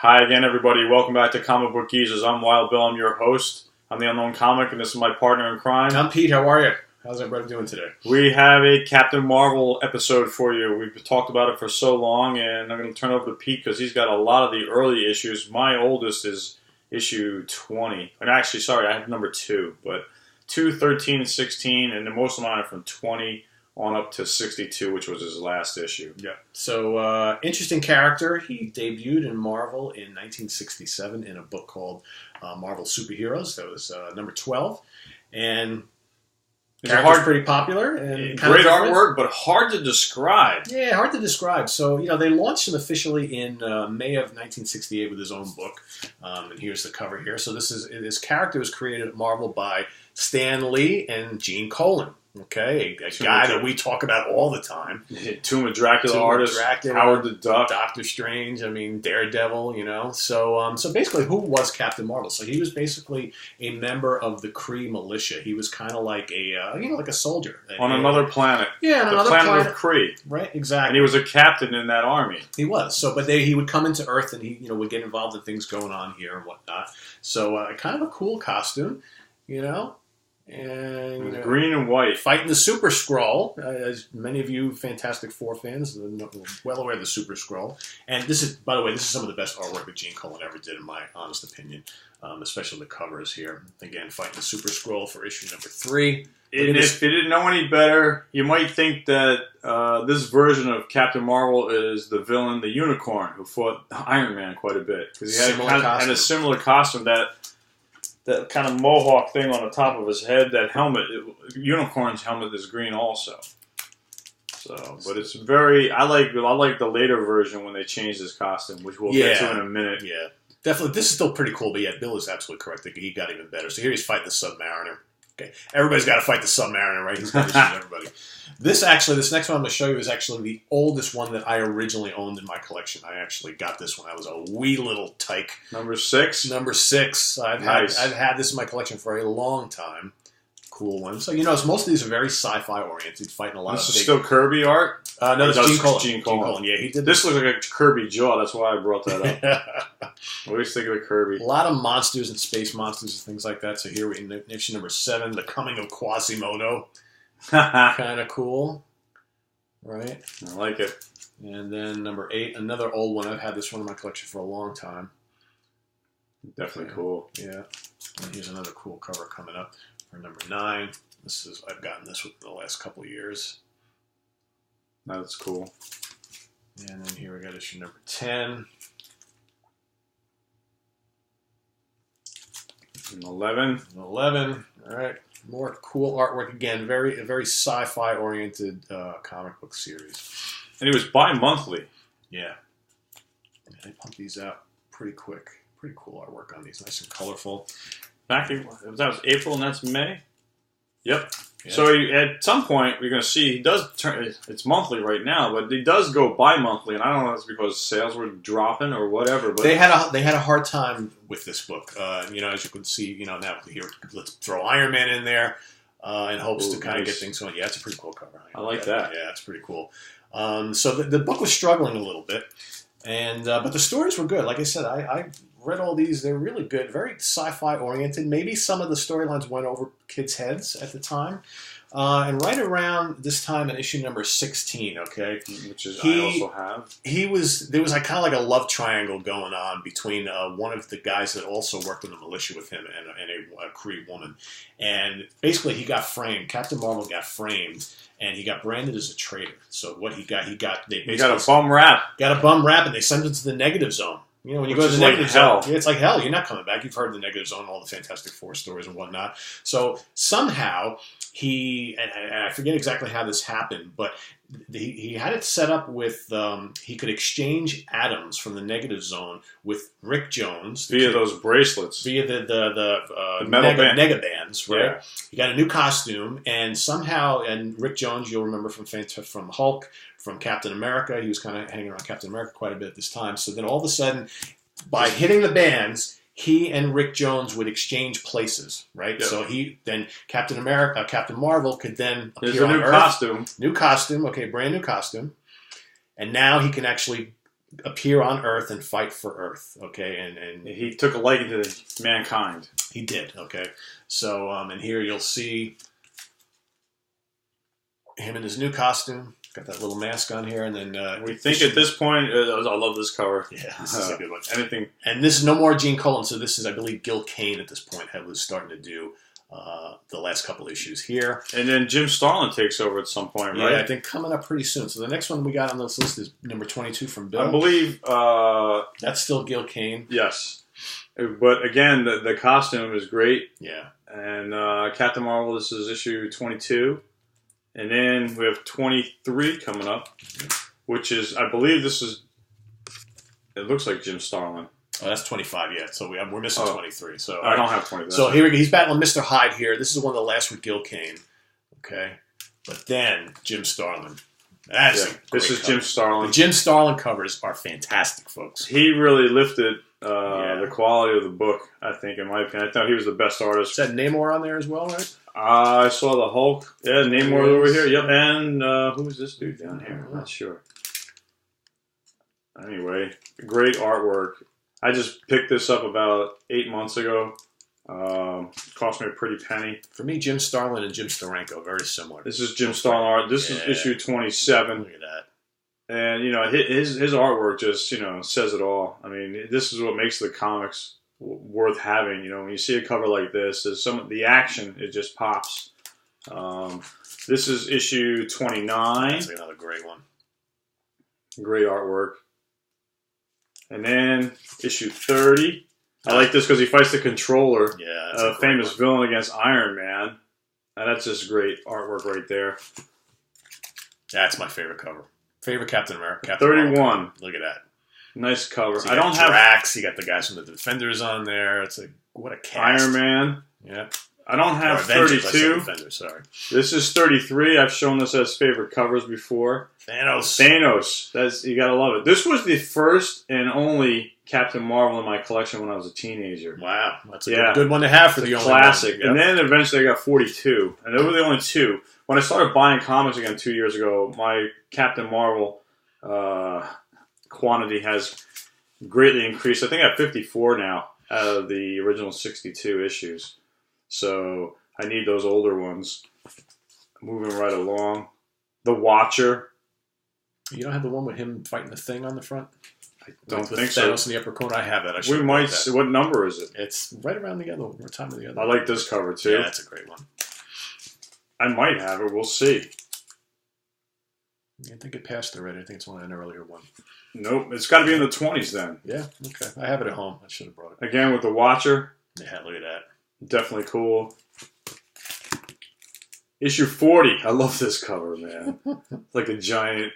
Hi again, everybody. Welcome back to Comic Book Geezers. I'm Wild Bill. I'm your host. I'm the Unknown Comic, and this is my partner in crime. I'm Pete. How are you? How's everybody doing today? We have a Captain Marvel episode for you. We've talked about it for so long, and I'm going to turn over to Pete because he's got a lot of the early issues. My oldest is issue 20. And actually, sorry, I have number 2, but 2, 13, 16, and then most of mine are from 20 on up to 62, which was his last issue. Yeah. So, interesting character. He debuted in Marvel in 1967 in a book called Marvel Superheroes. That was number 12. And character's pretty popular. And great artwork, but hard to describe. Yeah, hard to describe. So, they launched him officially in May of 1968 with his own book. And here's the cover here. So this character was created at Marvel by Stan Lee and Gene Colan. Okay, a guy that we talk about all the time. Tomb of Dracula artist, Howard the Duck, Doctor Strange, Daredevil, So basically, who was Captain Marvel? So he was basically a member of the Kree militia. He was kind of like like a soldier. On another planet. Yeah, on another planet of Kree. Right, exactly. And he was a captain in that army. He was. So, but he would come into Earth and he, would get involved in things going on here and whatnot. So, kind of a cool costume, And green and white. Fighting the Super Skrull, as many of you Fantastic Four fans are well aware of the Super Skrull. And this is, by the way, this is some of the best artwork that Gene Colan ever did, in my honest opinion. Especially the covers here. Again, Fighting the Super Skrull for issue number 3. And if you didn't know any better, you might think that this version of Captain Marvel is the villain, the Unicorn, who fought Iron Man quite a bit. Because he had a similar costume, that kind of mohawk thing on the top of his head, that helmet. Unicorn's helmet is green also. So, but it's I like the later version when they changed his costume, which we'll get to in a minute. Yeah, definitely. This is still pretty cool, but yeah, Bill is absolutely correct. He got even better. So here he's fighting the Submariner. Okay, everybody's got to fight the Submariner, right? He's got to shoot everybody. This next one I'm going to show you is actually the oldest one that I originally owned in my collection. I actually got this when I was a wee little tyke. Number 6? Number 6. I've had this in my collection for a long time. Cool one. So, most of these are very sci-fi oriented, fighting a lot This is still Kirby art? No, this is Gene Colan. Yeah, he did this. Looks like a Kirby jaw. That's why I brought that up. I always think of the Kirby. A lot of monsters and space monsters and things like that. So here we in issue number 7, The Coming of Quasimodo. Kind of cool, right? I like it. And then number 8, another old one. I've had this one in my collection for a long time. Definitely cool. Yeah. And here's another cool cover coming up for number 9. I've gotten this within the last couple of years. That's cool. And then here we got issue number 10. And 11. All right. More cool artwork again. A very sci-fi oriented comic book series. And it was bi-monthly. Yeah. They pump these out pretty quick. Pretty cool artwork on these. Nice and colorful. That was April and that's May? Yep. Yeah. So at some point, you're going to see he does turn. It's monthly right now, but he does go bi-monthly, and I don't know if it's because sales were dropping or whatever. But they had a hard time with this book. As you can see, now here let's throw Iron Man in there in hopes to kind of get things going. Yeah, it's a pretty cool cover. I like that. Yeah, it's pretty cool. So the book was struggling a little bit, and but the stories were good. Like I said, I read all these. They're really good, very sci-fi oriented. Maybe some of the storylines went over kids' heads at the time. And right around this time in issue number 16, okay, which is I also have. There was kind of like a love triangle going on between one of the guys that also worked in the militia with him and a Kree woman, and basically he got framed. Captain Marvel got framed, and he got branded as a traitor. So what he got a bum rap. Got a bum rap, and they sent him to the negative zone. When you go to the negative zone, it's like hell. You're not coming back. You've heard the negative zone, all the Fantastic Four stories and whatnot. So somehow he, and I forget exactly how this happened, but he had it set up with he could exchange atoms from the negative zone with Rick Jones via those bracelets, via the metal nega bands, right? Yeah. He got a new costume, and somehow, and Rick Jones, you'll remember from Hulk. From Captain America. He was kind of hanging around Captain America quite a bit at this time. So then all of a sudden, by hitting the bands, he and Rick Jones would exchange places, right? Yep. So Captain Marvel could then appear on Earth. New costume, okay, brand new costume. And now he can actually appear on Earth and fight for Earth. Okay, and he took a liking to mankind. He did. Okay, so and here you'll see him in his new costume. Got that little mask on here, and then we think at this point, I love this cover. Yeah, this is a good one. Anything, and this is no more Gene Colan. So this is, I believe, Gil Kane at this point was starting to do the last couple issues here, and then Jim Starlin takes over at some point, right? Yeah, I think coming up pretty soon. So the next one we got on this list is number 22 from Bill. I believe that's still Gil Kane. Yes, but again, the costume is great. Yeah, and Captain Marvel. This is issue 22. And then we have 23 coming up, which is, I believe this is, it looks like Jim Starlin. Oh, that's 25, yeah. So we're missing 23. So I don't have 23. So here we go. He's battling Mr. Hyde here. This is one of the last with Gil Kane. Okay. But then Jim Starlin. This is cover. Jim Starlin. The Jim Starlin covers are fantastic, folks. He really lifted the quality of the book, I think, in my opinion. I thought he was the best artist. Is that Namor on there as well, right? I saw the Hulk. Yeah, Namor over here. Yep. And who's this dude down here? I'm not sure. Anyway, great artwork. I just picked this up about 8 months ago. Cost me a pretty penny. For me, Jim Starlin and Jim Steranko, very similar. This is Jim Starlin art. This is issue 27. Look at that. And, his artwork just, says it all. I mean, this is what makes the comics worth having. When you see a cover like this, there's the action, it just pops. This is issue 29. That's another great one. Great artwork. And then issue 30. I like this because he fights the Controller, a famous villain against Iron Man. And that's just great artwork right there. That's my favorite cover. Favorite Captain America. 31. Look at that. Nice cover. So I don't have Drax. You got the guys from the Defenders on there. It's what a cast. Iron Man. Yeah. I don't have 32. Defenders, sorry. This is 33. I've shown this as favorite covers before. Thanos. You gotta love it. This was the first and only Captain Marvel in my collection when I was a teenager. Wow, that's a good one to have for the only classic. Yep. And then eventually I got 42, and they were the only two. When I started buying comics again 2 years ago, my Captain Marvel quantity has greatly increased. I think I have 54 now out of the original 62 issues. So I need those older ones. Moving right along. The Watcher. You don't have the one with him fighting the Thing on the front? I don't think Thanos so. in the upper corner. I have that. We might see. What number is it? It's right around the other time of the other. I like this cover too. Yeah, that's a great one. I might have it. We'll see. I think it passed already. I think it's an earlier one. Nope. It's got to be in the 20s then. Yeah, okay. I have it at home. I should have brought it. Again, with the Watcher. Yeah, look at that. Definitely cool. Issue 40. I love this cover, man. Like a giant,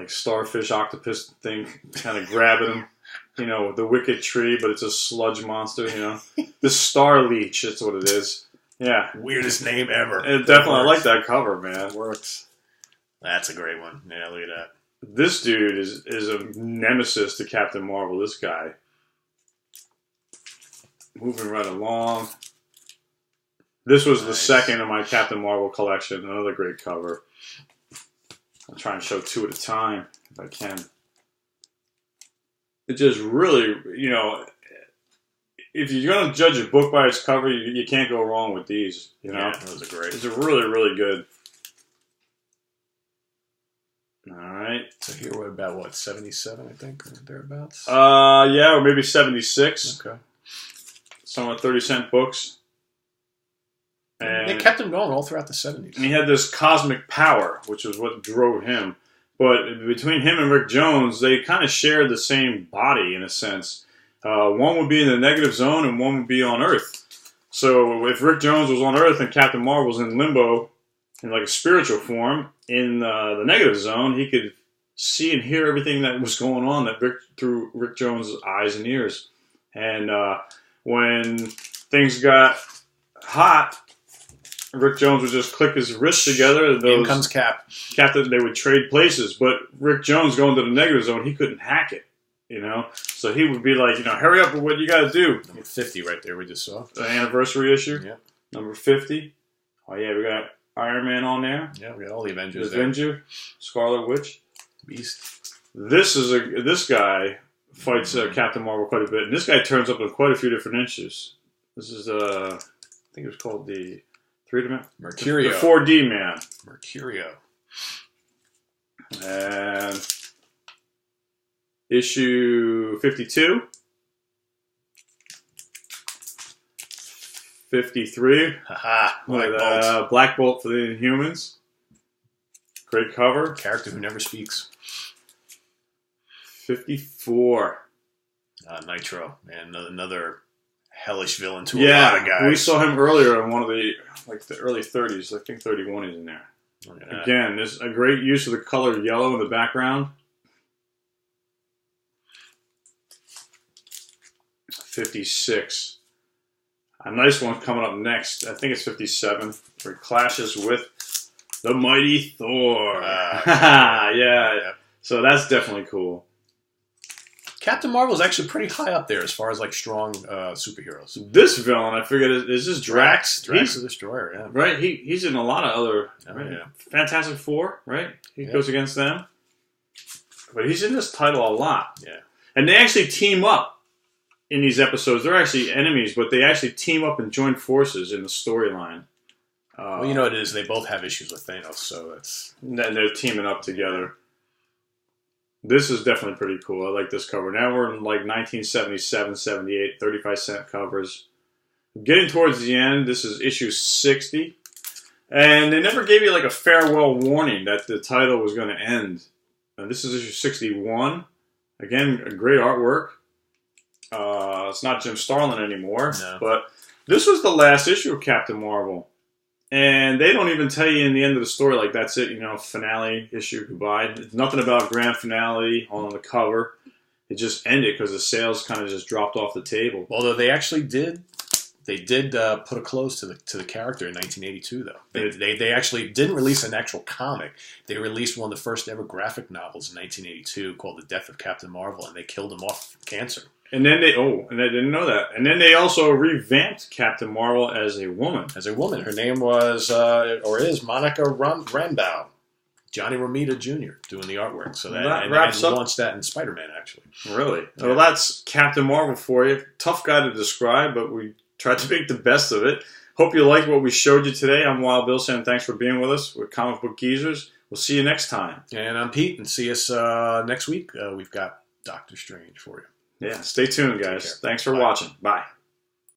starfish, octopus thing kind of grabbing him. The wicked tree, but it's a sludge monster, The Star Leech, that's what it is. Yeah. Weirdest name ever. I like that cover, man. It works. That's a great one. Yeah, look at that. This dude is a nemesis to Captain Marvel, this guy. Moving right along. This was the second of my Captain Marvel collection. Another great cover. I'll try and show two at a time if I can. It just really, if you're going to judge a book by its cover, you can't go wrong with these. Yeah, those are great. These are really, really good. All right. So here we're about, 77, I think, or thereabouts? Yeah, or maybe 76. Okay. Some of 30-cent books. And they kept him going all throughout the 70s. And he had this cosmic power, which was what drove him. But between him and Rick Jones, they kind of shared the same body, in a sense. One would be in the negative zone, and one would be on Earth. So if Rick Jones was on Earth and Captain Marvel was in limbo, in a spiritual form, in the negative zone, he could see and hear everything that was going on through Rick Jones' eyes and ears. And when things got hot, Rick Jones would just click his wrists together. In comes Cap. Captain, they would trade places. But Rick Jones going to the negative zone, he couldn't hack it. So he would be like, hurry up with what you got to do. Number 50 right there we just saw. The anniversary issue. Yeah. Number 50. Oh, yeah, we got Iron Man on there. Yeah, we got all the Avengers Avenger, Scarlet Witch. Beast. This guy fights Captain Marvel quite a bit, and this guy turns up in quite a few different issues. This is I think it was called the 3D Mercurio, the 4D man. Mercurio, and issue 52, 53. Haha, Black Bolt for the Inhumans. Great cover. Character who never speaks. 54. Nitro, man, another hellish villain to a lot of guys. We saw him earlier in one of the early 30s. I think 31 is in there. Again, there's a great use of the color yellow in the background. 56. A nice one coming up next. I think it's 57, where he clashes with the mighty Thor. Yeah. So that's definitely cool. Captain Marvel is actually pretty high up there as far as like strong superheroes. This villain, I figured, is this Drax. Drax the Destroyer, yeah. Right? He's in a lot of other... Yeah. Fantastic Four, right? He goes against them. But he's in this title a lot. Yeah. And they actually team up in these episodes. They're actually enemies, but they actually team up and join forces in the storyline. Well, you know what it is. They both have issues with Thanos, so it's... And they're teaming up together. This is definitely pretty cool. I like this cover. Now we're in like 1977, 78, 35-cent covers. Getting towards the end, this is issue 60. And they never gave you like a farewell warning that the title was going to end. And this is issue 61. Again, a great artwork. It's not Jim Starlin anymore. No. But this was the last issue of Captain Marvel. And they don't even tell you in the end of the story, like, that's it, finale, issue, goodbye. It's nothing about grand finale on the cover. It just ended because the sales kind of just dropped off the table. Although they actually did put a close to the character in 1982, though. They actually didn't release an actual comic. They released one of the first ever graphic novels in 1982 called The Death of Captain Marvel, and they killed him off cancer. And then I didn't know that. And then they also revamped Captain Marvel as a woman. Her name was, or is, Monica Rambeau. Johnny Romita Jr. doing the artwork. So that wraps up. Launched that in Spider-Man, actually. Really? Yeah. Well, that's Captain Marvel for you. Tough guy to describe, but we tried to make the best of it. Hope you liked what we showed you today. I'm Wild Bill saying thanks for being with us with Comic Book Geezers. We'll see you next time. And I'm Pete, and see us next week. We've got Doctor Strange for you. Yeah, stay tuned, guys. Thanks for watching. Bye.